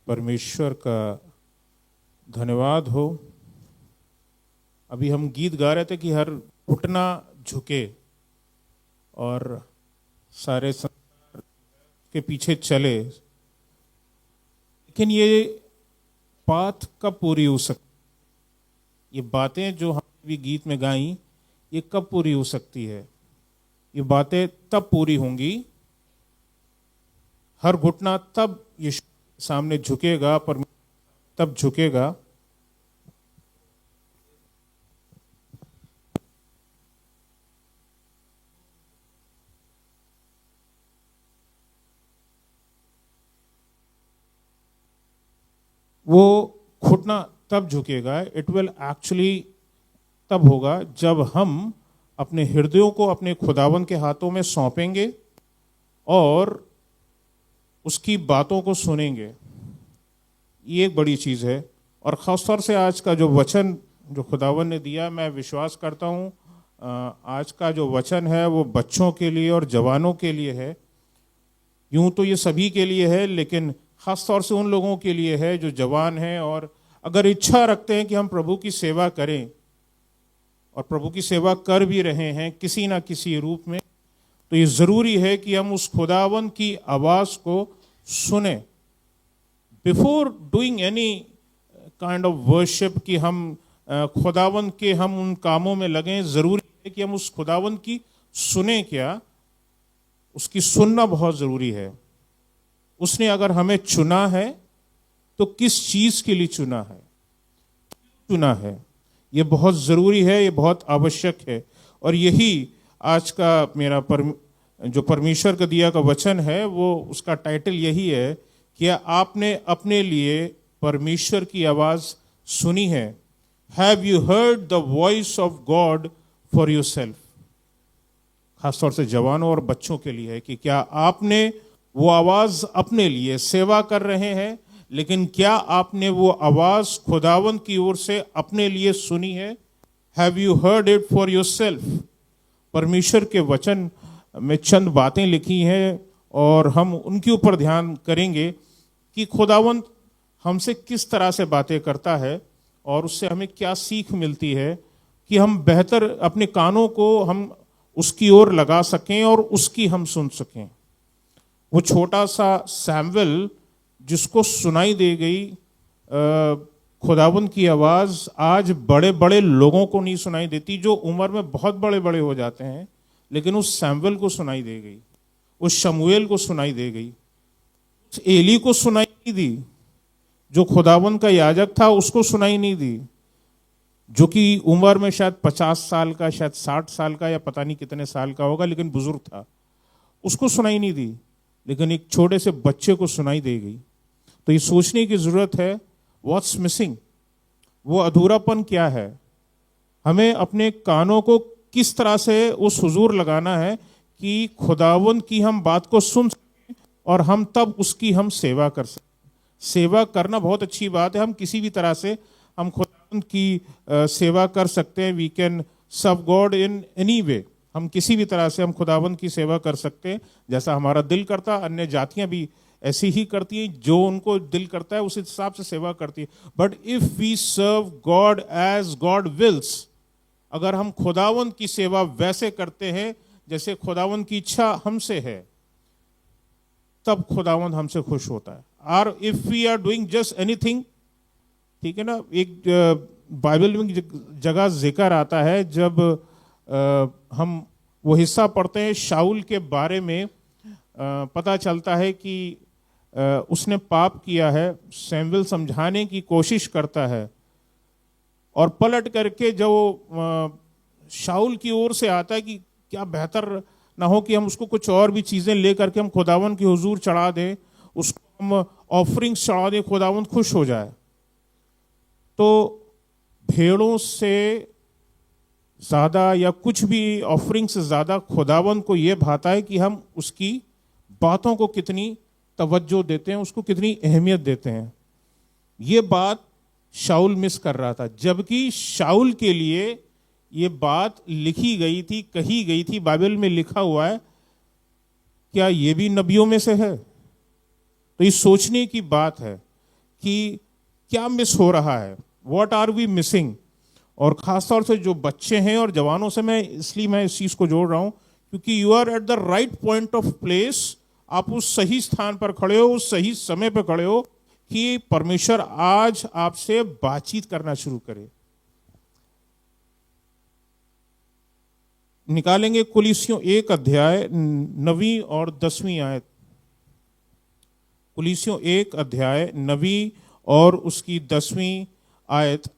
परमेश्वर का धन्यवाद हो। अभी हम गीत गा रहे थे कि हर घुटना झुके और सारे संसार के पीछे चले, लेकिन ये बात कब पूरी हो सकती, ये बातें जो हमने भी गीत में गाई, ये कब पूरी हो सकती है? ये बातें तब पूरी होंगी, हर घुटना तब यीशु सामने झुकेगा, पर तब झुकेगा वो घुटना तब झुकेगा, इट विल एक्चुअली तब होगा जब हम अपने हृदयों को अपने खुदावन के हाथों में सौंपेंगे और उसकी बातों को सुनेंगे। ये एक बड़ी चीज़ है। और ख़ासतौर से आज का जो वचन जो खुदावन ने दिया, मैं विश्वास करता हूँ आज का जो वचन है वो बच्चों के लिए और जवानों के लिए है। यूं तो ये सभी के लिए है, लेकिन ख़ास तौर से उन लोगों के लिए है जो जवान हैं और अगर इच्छा रखते हैं कि हम प्रभु की सेवा करें और प्रभु की सेवा कर भी रहे हैं किसी ना किसी रूप में, तो ये ज़रूरी है कि हम उस खुदावन की आवाज़ को सुने before doing any kind of worship, कि हम खुदावन के हम उन कामों में लगें। ज़रूरी है कि हम उस खुदावन की सुने, क्या उसकी सुनना बहुत ज़रूरी है। उसने अगर हमें चुना है तो किस चीज़ के लिए चुना है, ये बहुत ज़रूरी है, ये बहुत आवश्यक है। और यही आज का मेरा जो परमेश्वर का दिया का वचन है, वो उसका टाइटल यही है कि आपने अपने लिए परमेश्वर की आवाज़ सुनी है। Have you heard the voice of God for your self. खासतौर से जवानों और बच्चों के लिए है कि क्या आपने वो आवाज़ अपने लिए सेवा कर रहे हैं, लेकिन क्या आपने वो आवाज़ खुदावंद की ओर से अपने लिए सुनी है? Have you heard it for your self. परमेश्वर के वचन में चंद बातें लिखी हैं और हम उनके ऊपर ध्यान करेंगे कि खुदावंद हमसे किस तरह से बातें करता है और उससे हमें क्या सीख मिलती है कि हम बेहतर अपने कानों को हम उसकी ओर लगा सकें और उसकी हम सुन सकें। वो छोटा सा सैमुएल जिसको सुनाई दे गई खुदावंद की आवाज़, आज बड़े बड़े लोगों को नहीं सुनाई देती, जो उम्र में बहुत बड़े बड़े हो जाते हैं, लेकिन उस सैमुएल को सुनाई दे गई, उस शमूएल को सुनाई दे गई, उस एली को सुनाई नहीं दी, जो खुदावंद का याजक था उसको सुनाई नहीं दी, जो कि उम्र में शायद 50 साल का, शायद 60 साल का, या पता नहीं कितने साल का होगा, लेकिन बुजुर्ग था, उसको सुनाई नहीं दी, लेकिन एक छोटे से बच्चे को सुनाई दे गई। तो ये सोचने की जरूरत है, व्हाट्स मिसिंग, वो अधूरापन क्या है। हमें अपने कानों को किस तरह से उस हुजूर लगाना है कि खुदावंद की हम बात को सुन सकें और हम तब उसकी हम सेवा कर सकें। सेवा करना बहुत अच्छी बात है, हम किसी भी तरह से हम खुदावंद की सेवा कर सकते हैं। We can serve God in any way. हम किसी भी तरह से हम खुदावंद की सेवा कर सकते हैं जैसा हमारा दिल करता। अन्य जातियां भी ऐसी ही करती हैं, जो उनको दिल करता है उस हिसाब से सेवा करती है। But if we serve God as God wills, अगर हम खुदावंद की सेवा वैसे करते हैं जैसे खुदावंद की इच्छा हमसे है, तब खुदावंद हमसे खुश होता है। और if we are doing just anything, ठीक है ना, एक बाइबल में जगह जिक्र आता है, जब हम वो हिस्सा पढ़ते हैं शाऊल के बारे में, पता चलता है कि उसने पाप किया है। सैमुएल समझाने की कोशिश करता है और पलट करके जो शाऊल की ओर से आता है कि क्या बेहतर ना हो कि हम उसको कुछ और भी चीज़ें ले करके हम खुदावंद की हुजूर चढ़ा दें, उसको हम ऑफरिंग्स चढ़ा दें, खुदावंद खुश हो जाए। तो भेड़ों से ज़्यादा या कुछ भी ऑफरिंग से ज़्यादा खुदावंद को ये भाता है कि हम उसकी बातों को कितनी तवज्जो देते हैं, उसको कितनी अहमियत देते हैं। ये बात शाऊल मिस कर रहा था, जबकि शाऊल के लिए ये बात लिखी गई थी, कही गई थी, बाइबल में लिखा हुआ है। क्या ये भी नबियों में से है? तो ये सोचने की बात है कि क्या मिस हो रहा है, व्हाट आर वी मिसिंग। और खासतौर से जो बच्चे हैं और जवानों से मैं इस चीज़ को जोड़ रहा हूँ, क्योंकि you are at the right point of place, आप उस सही स्थान पर खड़े हो, उस सही समय पर खड़े हो कि परमेश्वर आज आपसे बातचीत करना शुरू करे। निकालेंगे कुलीसियों 1 अध्याय 9वीं और 10वीं आयत। कुलीसियों 1 अध्याय 9वीं और उसकी 10वीं आयत।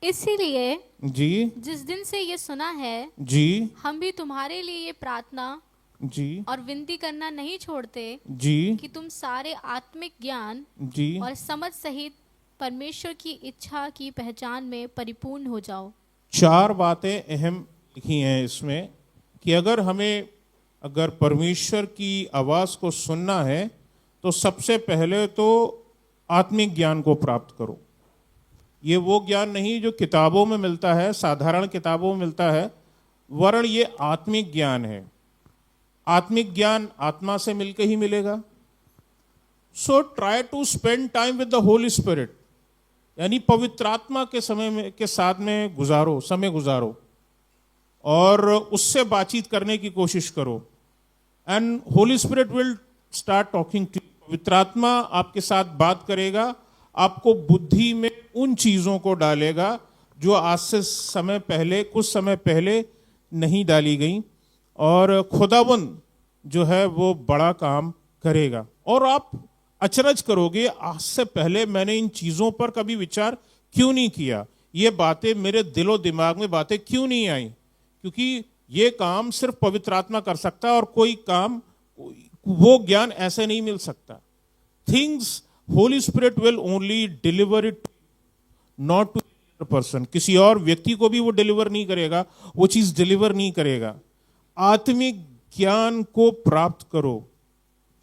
इसीलिए जी जिस दिन से ये सुना है, जी हम भी तुम्हारे लिए ये प्रार्थना जी और विनती करना नहीं छोड़ते जी कि तुम सारे आत्मिक ज्ञान जी और समझ सहित परमेश्वर की इच्छा की पहचान में परिपूर्ण हो जाओ। 4 बातें अहम लिखी हैं इसमें कि अगर परमेश्वर की आवाज़ को सुनना है तो सबसे पहले तो आत्मिक ज्ञान को प्राप्त करो। ये वो ज्ञान नहीं जो किताबों में मिलता है, साधारण किताबों में मिलता है, वरन ये आत्मिक ज्ञान है। आत्मिक ज्ञान आत्मा से मिलकर ही मिलेगा। So try to spend time with the Holy Spirit, यानी पवित्र आत्मा के साथ में समय गुजारो और उससे बातचीत करने की कोशिश करो। And Holy Spirit will start talking to you. पवित्र आत्मा आपके साथ बात करेगा, आपको बुद्धि में उन चीजों को डालेगा जो आज से कुछ समय पहले नहीं डाली गई, और खुदावंद जो है वो बड़ा काम करेगा। और आप अचरज करोगे, आज से पहले मैंने इन चीजों पर कभी विचार क्यों नहीं किया, ये बातें मेरे दिलो दिमाग में बातें क्यों नहीं आई, क्योंकि ये काम सिर्फ पवित्र आत्मा कर सकता है और कोई काम, वो ज्ञान ऐसे नहीं मिल सकता। Things Holy Spirit will only deliver it, not to person. किसी और व्यक्ति को भी वो डिलीवर नहीं करेगा, वो चीज डिलीवर नहीं करेगा। आत्मिक ज्ञान को प्राप्त करो।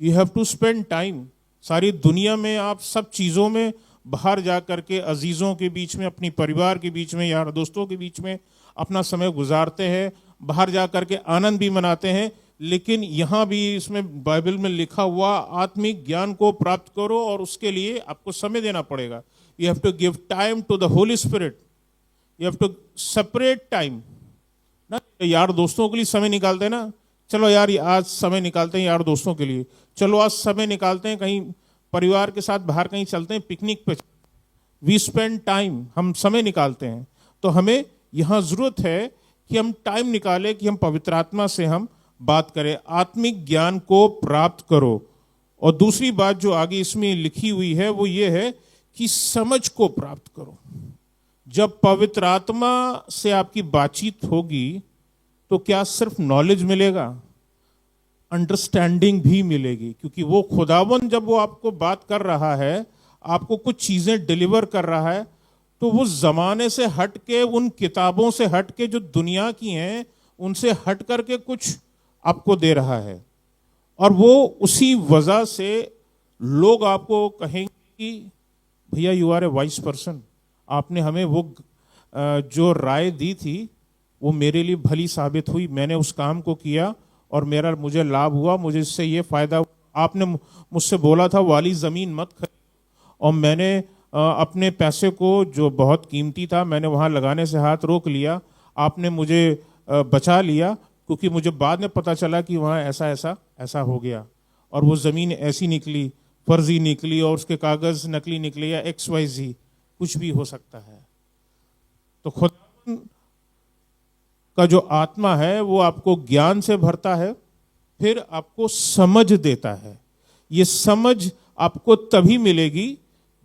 You have to spend time. सारी दुनिया में आप सब चीजों में बाहर जा करके अजीजों के बीच में, अपनी परिवार के बीच में, यार दोस्तों के बीच में अपना समय गुजारते हैं, बाहर जा करके आनंद भी मनाते हैं, लेकिन यहाँ भी इसमें बाइबल में लिखा हुआ आत्मिक ज्ञान को प्राप्त करो और उसके लिए आपको समय देना पड़ेगा। You have to give time to the Holy Spirit, you have to separate time ना। यार दोस्तों के लिए समय निकालते हैं ना, चलो यार आज समय निकालते हैं यार दोस्तों के लिए, चलो आज समय निकालते हैं कहीं परिवार के साथ बाहर कहीं चलते हैं पिकनिक पे। वी स्पेंड टाइम, हम समय निकालते हैं। तो हमें यहाँ जरूरत है कि हम टाइम निकालें कि हम पवित्र आत्मा से हम बात करें। आत्मिक ज्ञान को प्राप्त करो। और दूसरी बात जो आगे इसमें लिखी हुई है वो ये है कि समझ को प्राप्त करो। जब पवित्र आत्मा से आपकी बातचीत होगी तो क्या सिर्फ नॉलेज मिलेगा, अंडरस्टैंडिंग भी मिलेगी, क्योंकि वो खुदावन जब वो आपको बात कर रहा है, आपको कुछ चीजें डिलीवर कर रहा है, तो वो जमाने से हट के, उन किताबों से हट के जो दुनिया की हैं उनसे हट करके कुछ आपको दे रहा है। और वो उसी वजह से लोग आपको कहेंगे कि भैया you are a wise person, आपने हमें वो जो राय दी थी वो मेरे लिए भली साबित हुई, मैंने उस काम को किया और मुझे लाभ हुआ, मुझे इससे ये फायदा हुआ। आपने मुझसे बोला था वाली जमीन मत खरीदो, और मैंने अपने पैसे को जो बहुत कीमती था मैंने वहां लगाने से हाथ रोक लिया, आपने मुझे बचा लिया, क्योंकि मुझे बाद में पता चला कि वहाँ ऐसा हो गया और वो ज़मीन ऐसी निकली, फर्जी निकली, और उसके कागज़ नकली निकले, या XYZ कुछ भी हो सकता है। तो खुदा का जो आत्मा है वो आपको ज्ञान से भरता है, फिर आपको समझ देता है। ये समझ आपको तभी मिलेगी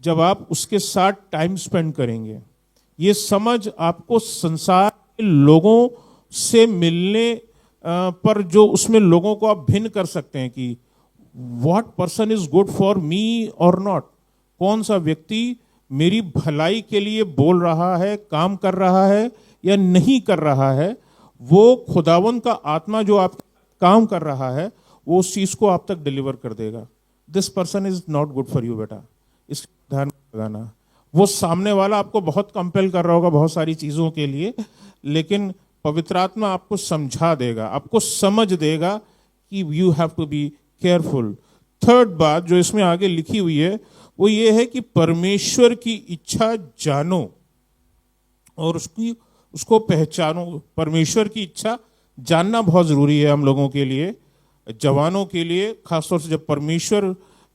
जब आप उसके साथ टाइम स्पेंड करेंगे। ये समझ आपको संसार के लोगों से मिलने पर जो उसमें लोगों को आप भिन्न कर सकते हैं कि what person is good for me और नॉट, कौन सा व्यक्ति मेरी भलाई के लिए बोल रहा है, काम कर रहा है या नहीं कर रहा है। वो खुदावन का आत्मा जो आप काम कर रहा है वो उस चीज को आप तक डिलीवर कर देगा। This person is not good for you बेटा, इसको ध्यान लगाना। वो सामने वाला आपको बहुत कंपेल कर रहा होगा बहुत सारी चीजों के लिए, लेकिन पवित्र आत्मा आपको समझा देगा, आपको समझ देगा कि you have to be careful. Third बात जो इसमें आगे लिखी हुई है वो ये है कि परमेश्वर की इच्छा जानो और उसको पहचानो। परमेश्वर की इच्छा जानना बहुत ज़रूरी है हम लोगों के लिए, जवानों के लिए खासतौर से। जब परमेश्वर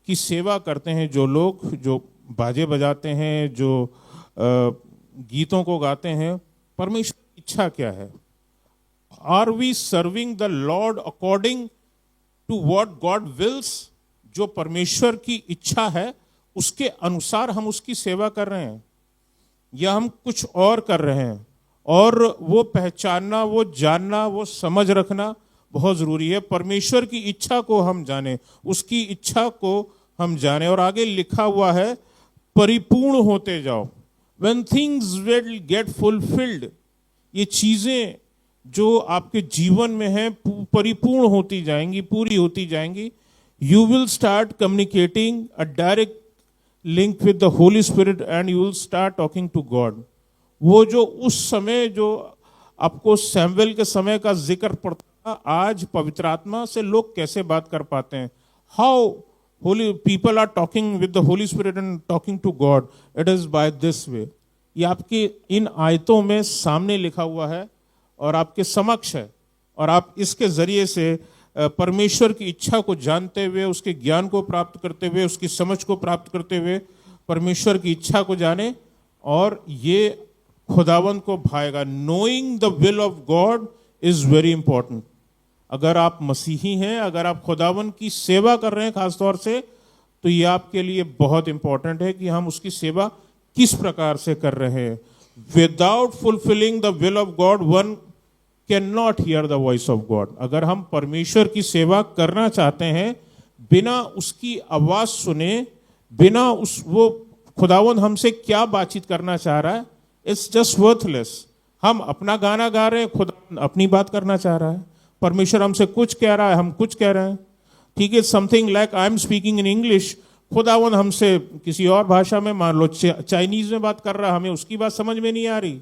की सेवा करते हैं जो लोग, जो बाजे बजाते हैं, जो गीतों को गाते हैं, परमेश्वर की इच्छा क्या है? Are we serving the Lord according to what God wills? जो परमेश्वर की इच्छा है उसके अनुसार हम उसकी सेवा कर रहे हैं या हम कुछ और कर रहे हैं? और वो पहचानना, वो जानना, वो समझ रखना बहुत ज़रूरी है। परमेश्वर की इच्छा को हम जाने, उसकी इच्छा को हम जाने। और आगे लिखा हुआ है परिपूर्ण होते जाओ। When things will get fulfilled, ये चीज़ें जो आपके जीवन में हैं परिपूर्ण होती जाएंगी, पूरी होती जाएंगी। You will start communicating a direct link with the Holy Spirit and you will start talking to God. वो जो उस समय जो आपको सैमुएल के समय का जिक्र पड़ता, आज पवित्र आत्मा से लोग कैसे बात कर पाते हैं? How holy people are talking with the Holy Spirit and talking to God, it is by this way. ये आपकी इन आयतों में सामने लिखा हुआ है और आपके समक्ष है, और आप इसके जरिए से परमेश्वर की इच्छा को जानते हुए, उसके ज्ञान को प्राप्त करते हुए, उसकी समझ को प्राप्त करते हुए परमेश्वर की इच्छा को जाने और ये खुदावंद को भाएगा। Knowing the will of God is very important. अगर आप मसीही हैं, अगर आप खुदावंद की सेवा कर रहे हैं खास तौर से, तो ये आपके लिए बहुत इंपॉर्टेंट है कि हम उसकी सेवा किस प्रकार से कर रहे हैं। Without fulfilling the will of God one can not hear the voice of God. अगर हम परमेश्वर की सेवा करना चाहते हैं बिना उसकी आवाज सुने, बिना वो खुदावंद हमसे क्या बातचीत करना चाह रहा है, इट्स जस्ट वर्थलेस। हम अपना गाना गा रहे हैं, खुदा अपनी बात करना चाह रहा है। परमेश्वर हमसे कुछ कह रहा है, हम कुछ कह रहे हैं। ठीक है, something like I am speaking in English, खुदावंद हमसे किसी और भाषा में, मान लो चाइनीज में बात कर रहा है, हमें उसकी बात समझ में नहीं आ रही,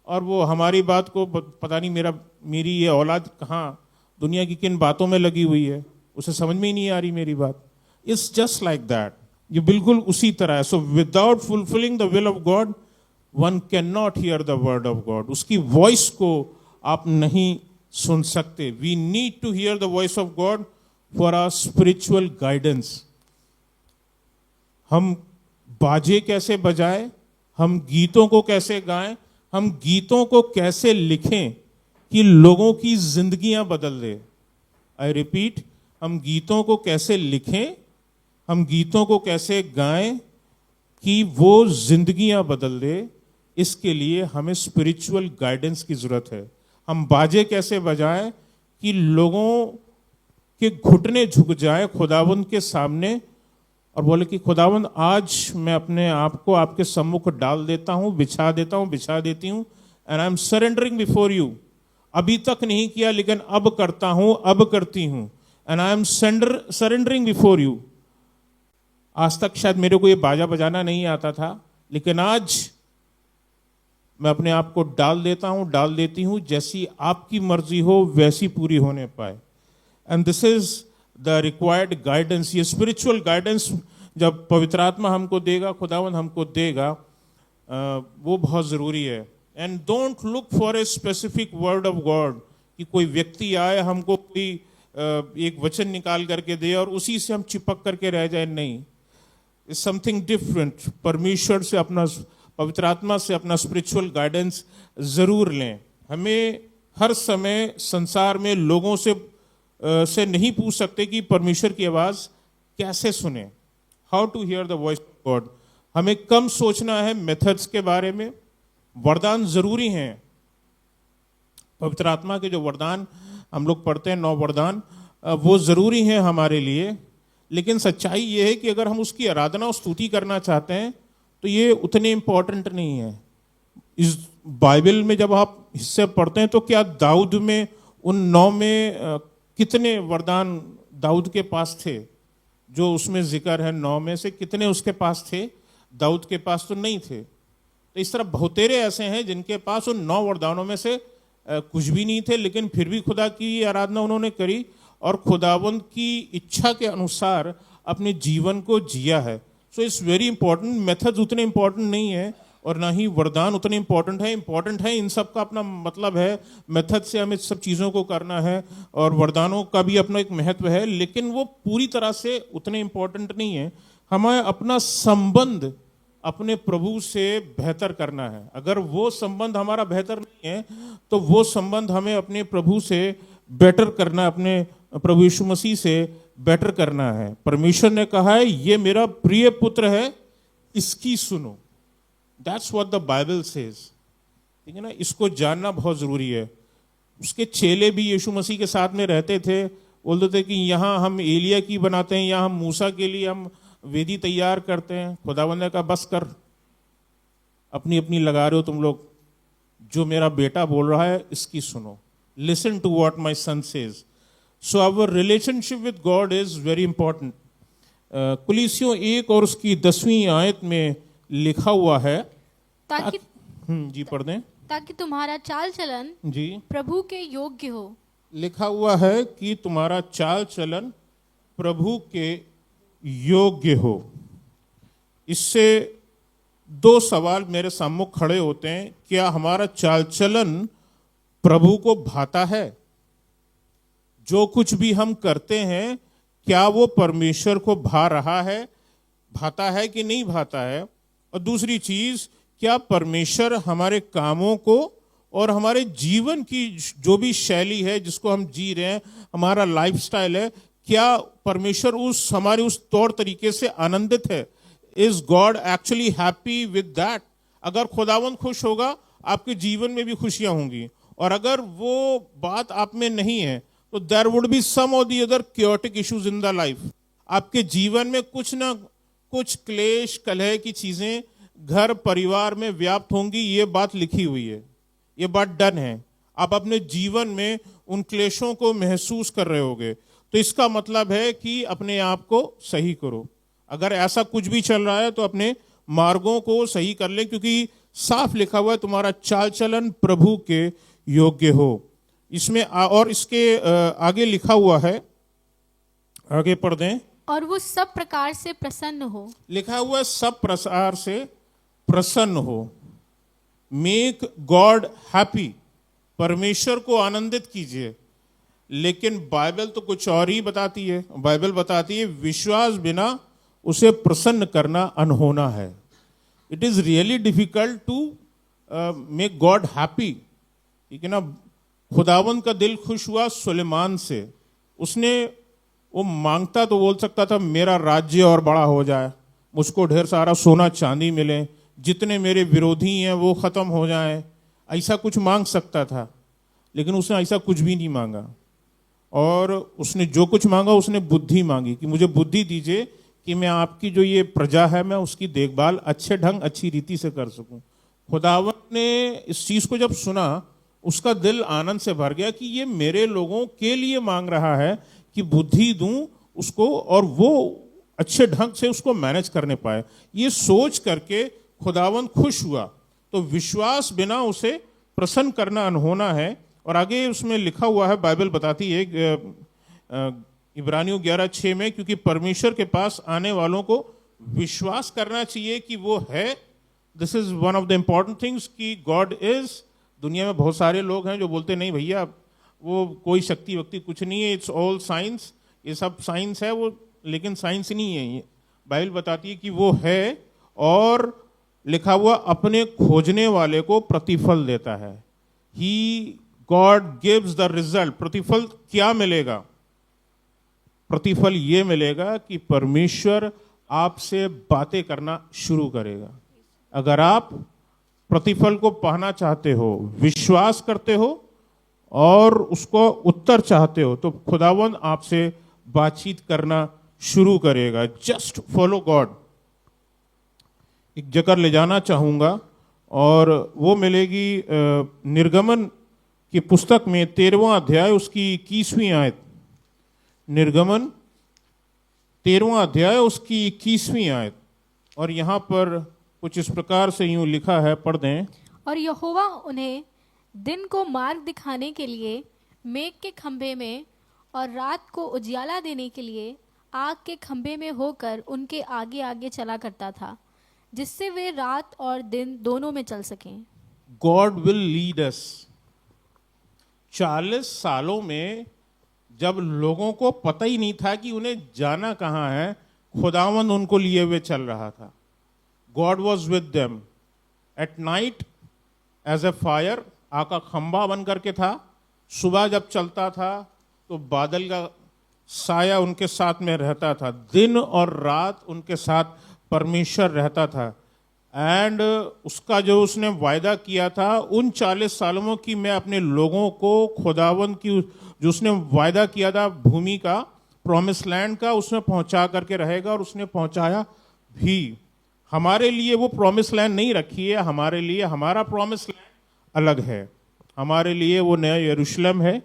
और वो हमारी बात को पता नहीं मेरी ये औलाद कहाँ दुनिया की किन बातों में लगी हुई है, उसे समझ में ही नहीं आ रही मेरी बात। इट्स जस्ट लाइक दैट, ये बिल्कुल उसी तरह है। So without fulfilling the will of God one can not hear the word of God. उसकी वॉइस को आप नहीं सुन सकते। We need to hear the voice of God for our spiritual guidance. हम बाजे कैसे बजाएं, हम गीतों को कैसे गाएं, हम गीतों को कैसे लिखें कि लोगों की जिंदगियां बदल दे। आई रिपीट, हम गीतों को कैसे लिखें, हम गीतों को कैसे गाएं कि वो जिंदगियां बदल दे। इसके लिए हमें स्पिरिचुअल गाइडेंस की जरूरत है। हम बाजे कैसे बजाएं कि लोगों के घुटने झुक जाए खुदावंद के सामने और बोले कि खुदावंद आज मैं अपने आप को आपके सम्मुख डाल देता हूं, बिछा देती हूं, and I am surrendering before you. अभी तक नहीं किया लेकिन अब करता हूं, अब करती हूं, and I am surrendering before you. आज तक शायद मेरे को ये बाजा बजाना नहीं आता था, लेकिन आज मैं अपने आप को डाल देती हूं, जैसी आपकी मर्जी हो वैसी पूरी होने पाए। And this is the required guidance. ये स्पिरिचुअल गाइडेंस जब पवित्र आत्मा हमको देगा, खुदावंद हमको देगा, वो बहुत ज़रूरी है। And don't look for a specific word of God, कि कोई व्यक्ति आए हमको कोई एक वचन निकाल करके दे और उसी से हम चिपक करके रह जाए। नहीं, इट्स समथिंग डिफरेंट। परमेश्वर से अपना, पवित्र आत्मा से अपना स्पिरिचुअल गाइडेंस ज़रूर लें। हमें हर समय संसार में लोगों से नहीं पूछ सकते कि परमेश्वर की आवाज़ कैसे सुने, how to hear the voice of God. हमें कम सोचना है मेथड्स के बारे में। वरदान जरूरी हैं, पवित्र आत्मा के जो वरदान हम लोग पढ़ते हैं, 9 वरदान, वो जरूरी हैं हमारे लिए। लेकिन सच्चाई ये है कि अगर हम उसकी आराधना और स्तुति करना चाहते हैं तो ये उतने इंपॉर्टेंट नहीं है। इस बाइबल में जब आप हिस्से पढ़ते हैं तो क्या दाऊद में, उन 9 में कितने वरदान दाऊद के पास थे? जो उसमें जिक्र है 9 में से कितने उसके पास थे? दाऊद के पास तो नहीं थे। तो इस तरह बहुतेरे ऐसे हैं जिनके पास उन 9 वरदानों में से कुछ भी नहीं थे, लेकिन फिर भी खुदा की आराधना उन्होंने करी और खुदावंद की इच्छा के अनुसार अपने जीवन को जिया है। So it's very important. Methods उतने इंपॉर्टेंट नहीं है और ना ही वरदान उतने इंपॉर्टेंट है। इंपॉर्टेंट है, इन सब का अपना मतलब है। मेथड से हमें सब चीज़ों को करना है और वरदानों का भी अपना एक महत्व है, लेकिन वो पूरी तरह से उतने इंपॉर्टेंट नहीं है। हमें अपना संबंध अपने प्रभु से बेहतर करना है। अगर वो संबंध हमारा बेहतर नहीं है तो वो संबंध हमें अपने प्रभु से बेटर करना, अपने प्रभु यीशु मसीह से बेटर करना है। परमेश्वर ने कहा है, ये मेरा प्रिय पुत्र है, इसकी सुनो। That's what the Bible says. ठीक है ना, इसको जानना बहुत जरूरी है। उसके चेले भी यीशु मसीह के साथ में रहते थे, बोलते थे कि यहाँ हम एलिया की बनाते हैं, यहाँ हम मूसा के लिए हम वेदी तैयार करते हैं। खुदावंद ने कहा बस कर, अपनी अपनी लगा रहे हो तुम लोग, जो मेरा बेटा बोल रहा है इसकी सुनो। Listen to what my son says. So our relationship with God is very important. कुलीसियों 1 और उसकी 10वीं आयत में लिखा हुआ है, ताकि जी पढ़ दें। ताकि तुम्हारा चाल चलन जी, प्रभु के योग्य हो। लिखा हुआ है कि तुम्हारा चाल चलन प्रभु के योग्य हो। इससे 2 सवाल मेरे सामने खड़े होते हैं। क्या हमारा चाल चलन प्रभु को भाता है? जो कुछ भी हम करते हैं क्या वो परमेश्वर को भा रहा है, भाता है कि नहीं भाता है? और दूसरी चीज, क्या परमेश्वर हमारे कामों को और हमारे जीवन की जो भी शैली है जिसको हम जी रहे हैं, हमारा लाइफस्टाइल है, क्या परमेश्वर हमारे उस तौर तरीके से आनंदित है? Is God actually happy with that? अगर खुदावंद खुश होगा, आपके जीवन में भी खुशियां होंगी। और अगर वो बात आप में नहीं है तो there would be some of the other chaotic issues in the life. आपके जीवन में कुछ ना कुछ क्लेश कलह की चीजें घर परिवार में व्याप्त होंगी। ये बात लिखी हुई है, ये बात डन है। आप अपने जीवन में उन क्लेशों को महसूस कर रहे होगे, तो इसका मतलब है कि अपने आप को सही करो। अगर ऐसा कुछ भी चल रहा है तो अपने मार्गों को सही कर ले, क्योंकि साफ लिखा हुआ है तुम्हारा चाल चलन प्रभु के योग्य हो। इसमें और इसके आगे लिखा हुआ है, आगे पढ़ दें। और वो सब प्रकार से प्रसन्न हो। लिखा हुआ है सब प्रकार से प्रसन्न हो। मेक गॉड हैप्पी, परमेश्वर को आनंदित कीजिए। लेकिन बाइबल तो कुछ और ही बताती है। बाइबल बताती है विश्वास बिना उसे प्रसन्न करना अनहोना है। It is really difficult to make God happy. ठीक है ना। खुदावंद का दिल खुश हुआ सुलेमान से। उसने वो मांगता तो बोल सकता था मेरा राज्य और बड़ा हो जाए, मुझको ढेर सारा सोना चांदी मिले, जितने मेरे विरोधी हैं वो खत्म हो जाएं, ऐसा कुछ मांग सकता था। लेकिन उसने ऐसा कुछ भी नहीं मांगा। और उसने जो कुछ मांगा उसने बुद्धि मांगी कि मुझे बुद्धि दीजिए कि मैं आपकी जो ये प्रजा है मैं उसकी देखभाल अच्छे ढंग अच्छी रीति से कर सकूं। खुदावंद ने इस चीज को जब सुना उसका दिल आनंद से भर गया कि ये मेरे लोगों के लिए मांग रहा है कि बुद्धि दूं उसको और वो अच्छे ढंग से उसको मैनेज करने पाए। ये सोच करके खुदावंद खुश हुआ। तो विश्वास बिना उसे प्रसन्न करना अनहोना है। और आगे उसमें लिखा हुआ है, बाइबल बताती है इब्रानियों 11:6 में, क्योंकि परमेश्वर के पास आने वालों को विश्वास करना चाहिए कि वो है। This is one of the important things कि गॉड इज। दुनिया में बहुत सारे लोग हैं जो बोलते नहीं भैया वो कोई शक्ति वक्ति कुछ नहीं है, इट्स ऑल साइंस, ये सब साइंस है वो, लेकिन साइंस नहीं है। ये बाइबल बताती है कि वो है और लिखा हुआ अपने खोजने वाले को प्रतिफल देता है। ही गॉड गिव्स द रिजल्ट। प्रतिफल क्या मिलेगा? प्रतिफल ये मिलेगा कि परमेश्वर आपसे बातें करना शुरू करेगा। अगर आप प्रतिफल को पाना चाहते हो, विश्वास करते हो और उसको उत्तर चाहते हो, तो खुदावंद आपसे बातचीत करना शुरू करेगा। Just follow God. एक जगह ले जाना चाहूंगा और वो मिलेगी निर्गमन की पुस्तक में 13वां अध्याय उसकी 21वीं आयत। निर्गमन 13वां अध्याय उसकी 21वीं आयत। और यहाँ पर कुछ इस प्रकार से यूं लिखा है, पढ़ दें। और यहोवा उन्हें दिन को मार्ग दिखाने के लिए मेघ के खंभे में और रात को उजियाला देने के लिए आग के खंभे में होकर उनके आगे आगे चला करता था, जिससे वे रात और दिन दोनों में चल सकें। God will lead us. 40 सालों में जब लोगों को पता ही नहीं था कि उन्हें जाना कहाँ है, खुदावंद उनको लिए हुए चल रहा था। God was with them at night as a fire, आग का खंभा बन करके था। सुबह जब चलता था तो बादल का साया उनके साथ में रहता था। दिन और रात उनके साथ परमेश्वर रहता था। एंड उसका जो उसने वायदा किया था उन 40 सालों में कि मैं अपने लोगों को खुदावंद की जो उसने वायदा किया था भूमि का, प्रॉमिस लैंड का, उसने पहुंचा करके रहेगा, और उसने पहुंचाया भी। हमारे लिए वो प्रॉमिस लैंड नहीं रखी है, हमारे लिए हमारा प्रॉमिस लैंड अलग है। हमारे लिए वो नया यरूशलेम है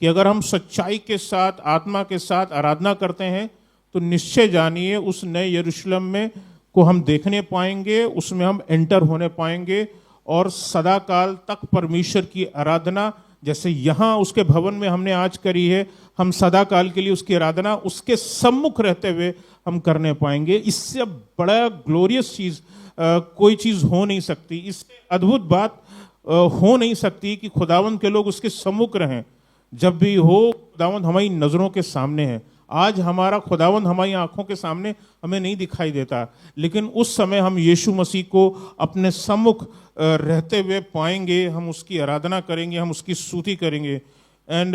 कि अगर हम सच्चाई के साथ, आत्मा के साथ आराधना करते हैं तो निश्चय जानिए उस नए यरूशलेम में को हम देखने पाएंगे, उसमें हम एंटर होने पाएंगे, और सदा काल तक परमेश्वर की आराधना, जैसे यहाँ उसके भवन में हमने आज करी है, हम सदा काल के लिए उसकी आराधना उसके सम्मुख रहते हुए हम करने पाएंगे। इससे बड़ा ग्लोरियस चीज कोई चीज हो नहीं सकती, इससे अद्भुत बात हो नहीं सकती कि खुदावंद के लोग उसके सम्मुख रहें। जब भी हो, खुदावंद हमारी नजरों के सामने है। आज हमारा खुदावंद हमारी आंखों के सामने हमें नहीं दिखाई देता, लेकिन उस समय हम यीशु मसीह को अपने सम्मुख रहते हुए पाएंगे। हम उसकी आराधना करेंगे, हम उसकी स्तुति करेंगे। एंड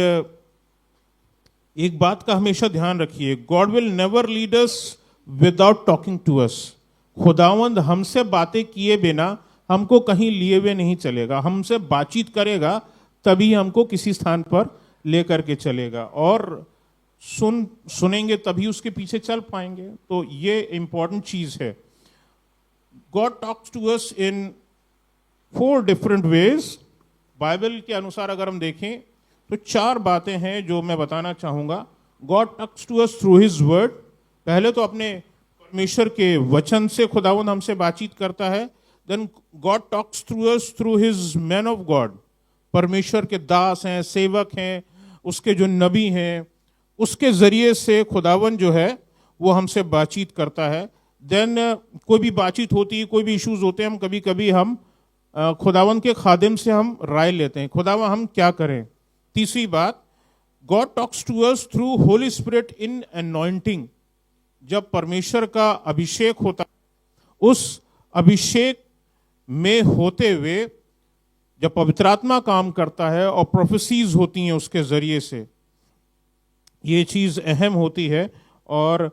एक बात का हमेशा ध्यान रखिए, God will never lead us without talking to us. खुदावंद हमसे बातें किए बिना हमको कहीं लिए हुए नहीं चलेगा। हमसे बातचीत करेगा तभी हमको किसी स्थान पर लेकर के चलेगा, और सुनेंगे तभी उसके पीछे चल पाएंगे। तो ये इंपॉर्टेंट चीज है। God talks to us in 4 different ways. Bible के अनुसार अगर हम देखें तो 4 बातें हैं जो मैं बताना चाहूंगा। God talks to us through his word. पहले तो अपने परमेश्वर के वचन से खुदावंद हमसे बातचीत करता है। Then God talks through us through his man of God. परमेश्वर के दास हैं, सेवक हैं, उसके जो नबी हैं, उसके जरिए से खुदावन जो है वो हमसे बातचीत करता है। देन कोई भी बातचीत होती है, कोई भी इश्यूज होते हैं, हम कभी कभी हम खुदावन के खादिम से हम राय लेते हैं, खुदावन हम क्या करें। तीसरी बात, God talks to us through Holy Spirit in anointing. जब परमेश्वर का अभिषेक होता है, उस अभिषेक में होते हुए जब पवित्र आत्मा काम करता है और प्रोफेसीज होती हैं उसके जरिए से, ये चीज अहम होती है। और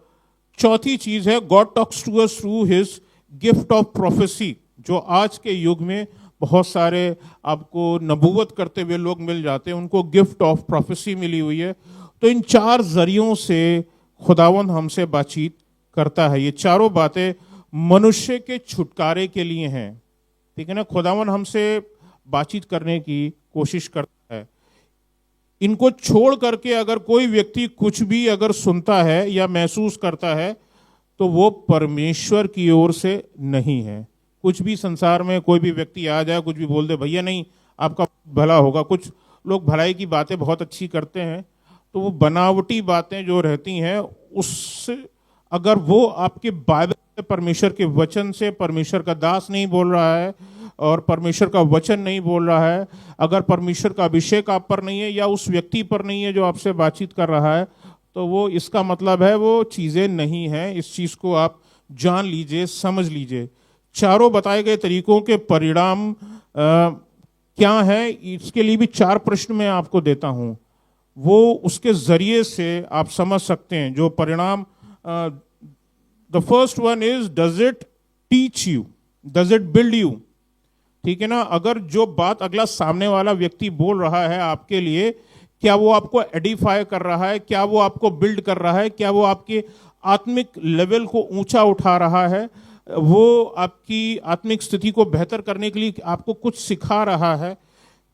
चौथी चीज है, God talks to us through his gift of prophecy. जो आज के युग में बहुत सारे आपको नबूवत करते हुए लोग मिल जाते हैं, उनको गिफ्ट ऑफ प्रोफेसी मिली हुई है। तो इन 4 जरियों से खुदावंद हमसे बातचीत करता है। ये चारों बातें मनुष्य के छुटकारे के लिए हैं, ठीक है ना। खुदावंद हमसे बातचीत करने की कोशिश करता है। इनको छोड़ करके अगर कोई व्यक्ति कुछ भी अगर सुनता है या महसूस करता है तो वो परमेश्वर की ओर से नहीं है। कुछ भी संसार में कोई भी व्यक्ति आ जाए, कुछ भी बोल दे, भैया नहीं आपका भला होगा। कुछ लोग भलाई की बातें बहुत अच्छी करते हैं, तो वो बनावटी बातें जो रहती हैं उससे अगर वो आपके बाइबल से, परमेश्वर के वचन से, परमेश्वर का दास नहीं बोल रहा है और परमेश्वर का वचन नहीं बोल रहा है, अगर परमेश्वर का अभिषेक आप पर नहीं है या उस व्यक्ति पर नहीं है जो आपसे बातचीत कर रहा है, तो वो इसका मतलब है वो चीज़ें नहीं हैं। इस चीज़ को आप जान लीजिए, समझ लीजिए। चारों बताए गए तरीकों के परिणाम क्या है, इसके लिए भी 4 प्रश्न मैं आपको देता हूं, वो उसके जरिए से आप समझ सकते हैं जो परिणाम। The first one is, does it teach you, does it build you. ठीक है ना। अगर जो बात अगला सामने वाला व्यक्ति बोल रहा है आपके लिए, क्या वो आपको एडिफाई कर रहा है, क्या वो आपको बिल्ड कर रहा है, क्या वो आपके आत्मिक लेवल को ऊंचा उठा रहा है, वो आपकी आत्मिक स्थिति को बेहतर करने के लिए आपको कुछ सिखा रहा है,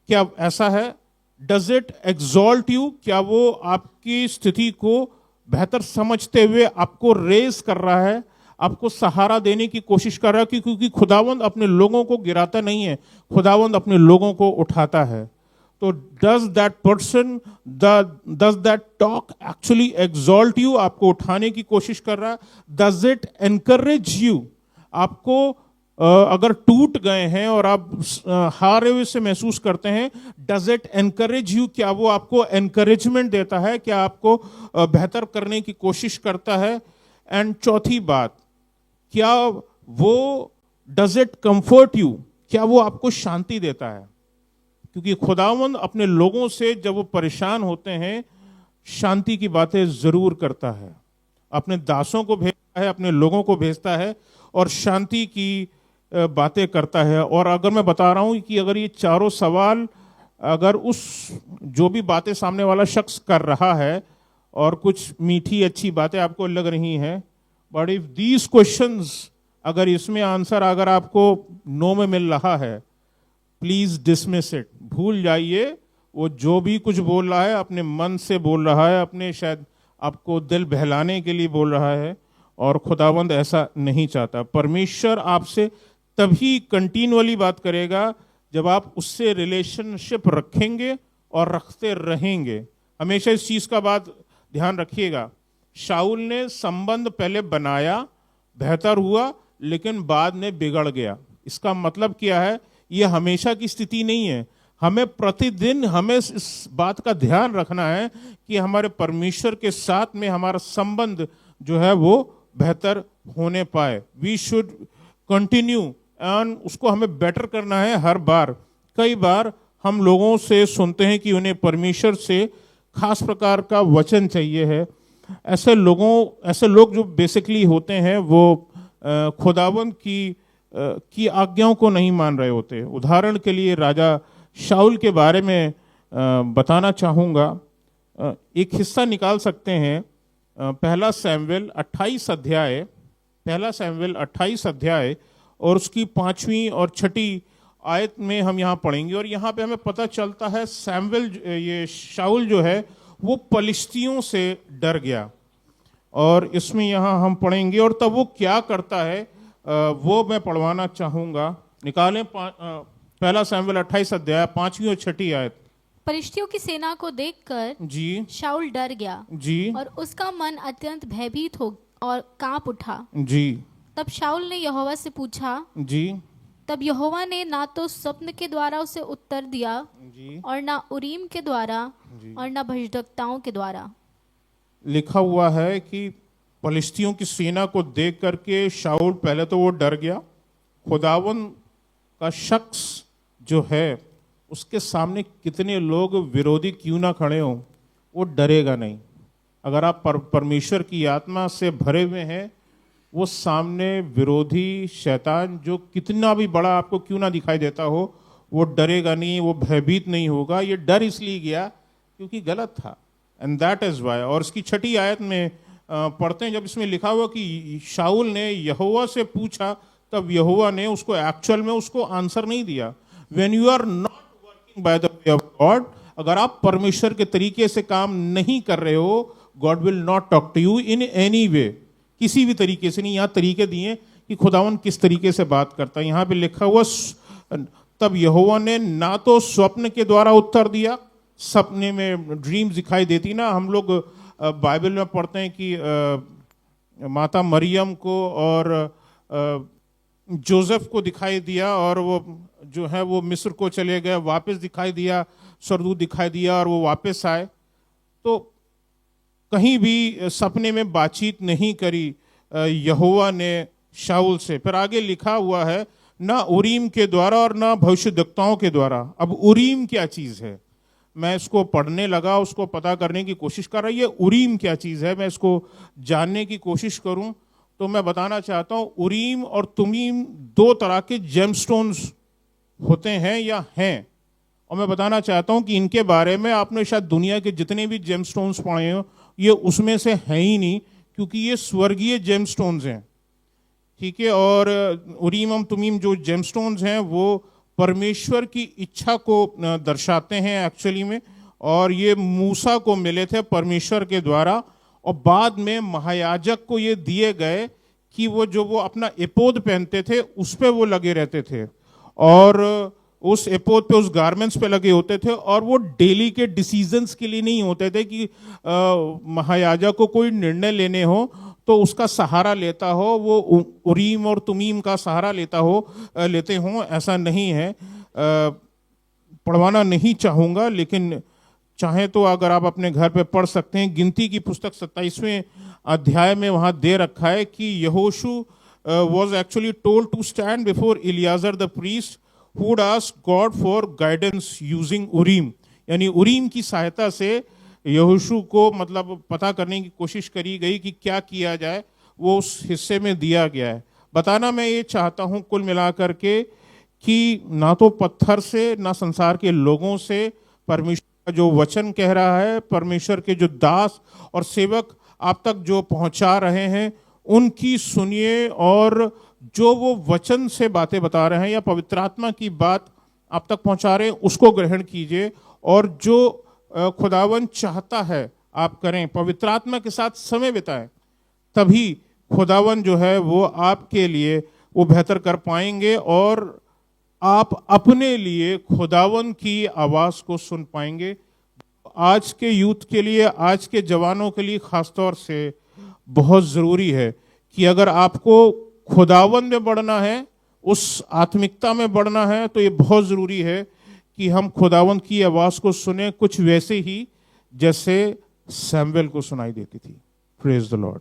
क्या ऐसा है। डज इट एक्सॉल्ट यू, क्या वो आपकी स्थिति को बेहतर समझते हुए आपको रेज कर रहा है, आपको सहारा देने की कोशिश कर रहा है। क्योंकि खुदावंद अपने लोगों को गिराता नहीं है, खुदावंद अपने लोगों को उठाता है। तो does that talk actually exalt you, आपको उठाने की कोशिश कर रहा है? Does it encourage you? आपको अगर टूट गए हैं और आप हारे हुए से महसूस करते हैं, डज इट एनकरेज यू? क्या वो आपको एनकरेजमेंट देता है? क्या आपको बेहतर करने की कोशिश करता है? एंड चौथी बात, क्या वो डज इट कंफर्ट यू? क्या वो आपको शांति देता है? क्योंकि खुदावंद अपने लोगों से जब वो परेशान होते हैं, शांति की बातें जरूर करता है। अपने दासों को भेजता है, अपने लोगों को भेजता है और शांति की बातें करता है। और अगर मैं बता रहा हूं कि अगर ये चारों सवाल, अगर उस जो भी बातें सामने वाला शख्स कर रहा है और कुछ मीठी अच्छी बातें आपको लग रही हैं, बट इफ दीज क्वेश्चंस, अगर इसमें आंसर अगर आपको नो में मिल रहा है, प्लीज डिसमिस इट, भूल जाइए। वो जो भी कुछ बोल रहा है अपने मन से बोल रहा है, अपने शायद आपको दिल बहलाने के लिए बोल रहा है, और खुदावंद ऐसा नहीं चाहता। परमेश्वर आपसे तभी कंटिन्यूअली बात करेगा जब आप उससे रिलेशनशिप रखेंगे और रखते रहेंगे। हमेशा इस चीज का बात ध्यान रखिएगा। शाऊल ने संबंध पहले बनाया, बेहतर हुआ, लेकिन बाद में बिगड़ गया। इसका मतलब क्या है? यह हमेशा की स्थिति नहीं है। हमें प्रतिदिन हमें इस बात का ध्यान रखना है कि हमारे परमेश्वर के साथ में हमारा संबंध जो है वो बेहतर होने पाए। वी शुड कंटिन्यू एंड उसको हमें बेटर करना है हर बार। कई बार हम लोगों से सुनते हैं कि उन्हें परमेश्वर से खास प्रकार का वचन चाहिए है। ऐसे लोग जो बेसिकली होते हैं वो खुदावंद की आज्ञाओं को नहीं मान रहे होते। उदाहरण के लिए राजा शाऊल के बारे में बताना चाहूँगा। एक हिस्सा निकाल सकते हैं, पहला सैमुएल 28 अध्याय और उसकी 5वीं और 6ठी आयत में हम यहाँ पढ़ेंगे। और यहाँ पे हमें पता चलता है ये शाऊल जो है वो पलिश्तियों से डर गया। और इसमें यहाँ हम पढ़ेंगे और तब वो क्या करता है वो मैं पढ़वाना चाहूँगा। निकालें पहला सैमुएल 28 अध्याय 5वीं और 6ठी आयत। फलिश्तियों की सेना को देखकर जी शाऊल डर गया जी और उसका मन अत्यंत भयभीत हो और कांप उठा। जी तब शाऊल ने यहोवा से पूछा। जी तब यहोवा ने ना तो स्वप्न के द्वारा उसे उत्तर दिया जी और ना उरीम के द्वारा और ना भविष्यद्वक्ताओं के द्वारा। लिखा हुआ है कि फलिश्तियों की सेना को देख करके शाऊल पहले तो वो डर गया। खुदावन का शख्स जो है उसके सामने कितने लोग विरोधी क्यों ना खड़े हों, वो डरेगा नहीं। अगर आप परमेश्वर की आत्मा से भरे हुए हैं, वो सामने विरोधी शैतान जो कितना भी बड़ा आपको क्यों ना दिखाई देता हो, वो डरेगा नहीं, वो भयभीत नहीं होगा। ये डर इसलिए गया क्योंकि गलत था, एंड दैट इज वाई। और इसकी 6ठी आयत में पढ़ते हैं, जब इसमें लिखा हुआ कि शाऊल ने यहोवा से पूछा, तब यहोवा ने उसको एक्चुअल में उसको आंसर नहीं दिया। When you are not working by the way of God, अगर आप परमेश्वर के तरीके से काम नहीं कर रहे हो, God will not talk to you in any way, किसी भी तरीके से नहीं। यहाँ तरीके दिए कि खुदावन किस तरीके से बात करता है। यहाँ पे लिखा हुआ तब यहोवा ने ना तो स्वप्न के द्वारा उत्तर दिया, सपने में ड्रीम्स दिखाई देती ना, हम लोग बाइबल में पढ़ते हैं कि माता मरियम को और जोसेफ को दिखाई दिया और वो जो है वो मिस्र को चले गए, वापस दिखाई दिया, स्वर्गदूत दिखाई दिया और वो वापस आए। तो कहीं भी सपने में बातचीत नहीं करी यहोवा ने शाऊल से। फिर आगे लिखा हुआ है ना उरीम के द्वारा और ना भविष्यद्वक्ताओं के द्वारा। अब उरीम क्या चीज है? मैं इसको पढ़ने लगा, उसको पता करने की कोशिश कर रही है उरीम क्या चीज है, मैं इसको जानने की कोशिश करूं तो मैं बताना चाहता हूं उरीम और तुमीम 2 तरह के जेमस्टोन्स होते हैं या हैं। और मैं बताना चाहता हूं कि इनके बारे में आपने शायद दुनिया के जितने भी जेमस्टोन्स पढ़े हो, ये उसमें से है ही नहीं, क्योंकि ये स्वर्गीय जेमस्टोन्स हैं, ठीक है। और उरीम और तुमीम जो जेमस्टोन्स हैं वो परमेश्वर की इच्छा को दर्शाते हैं एक्चुअली में। और ये मूसा को मिले थे परमेश्वर के द्वारा, और बाद में महायाजक को ये दिए गए कि वो अपना एपोद पहनते थे उस पे वो लगे रहते थे। और उस एपोद पे, उस गारमेंट्स पे लगे होते थे, और वो डेली के डिसीजंस के लिए नहीं होते थे कि महायाजक को कोई निर्णय लेने हो तो उसका सहारा लेता हो, वो उरीम और तुमीम का सहारा लेते हो, ऐसा नहीं है। पढ़वाना नहीं चाहूँगा, लेकिन चाहे तो अगर आप अपने घर पे पढ़ सकते हैं। गिनती की पुस्तक 27वें अध्याय में वहाँ दे रखा है कि यहोशू was actually told to stand before Eleazar the priest who would ask God for guidance using उरीम, यानी उरीम की सहायता से यहोशू को मतलब पता करने की कोशिश करी गई कि क्या किया जाए, वो उस हिस्से में दिया गया है। बताना मैं ये चाहता हूँ कुल मिलाकर के कि ना तो पत्थर से, ना संसार के लोगों से परमेश्वर का जो वचन कह रहा है, परमेश्वर के जो दास और सेवक आप तक जो पहुंचा रहे हैं उनकी सुनिए, और जो वो वचन से बातें बता रहे हैं या पवित्र आत्मा की बात आप तक पहुंचा रहे हैं उसको ग्रहण कीजिए, और जो खुदावन चाहता है आप करें, पवित्र आत्मा के साथ समय बिताएं, तभी खुदावन जो है वो आपके लिए वो बेहतर कर पाएंगे, और आप अपने लिए खुदावन की आवाज को सुन पाएंगे। आज के यूथ के लिए, आज के जवानों के लिए खासतौर से बहुत ज़रूरी है कि अगर आपको खुदावन में बढ़ना है, उस आत्मिकता में बढ़ना है, तो ये बहुत ज़रूरी है कि हम खुदावन की आवाज़ को सुने, कुछ वैसे ही जैसे सैमुएल को सुनाई देती थी। Praise the Lord.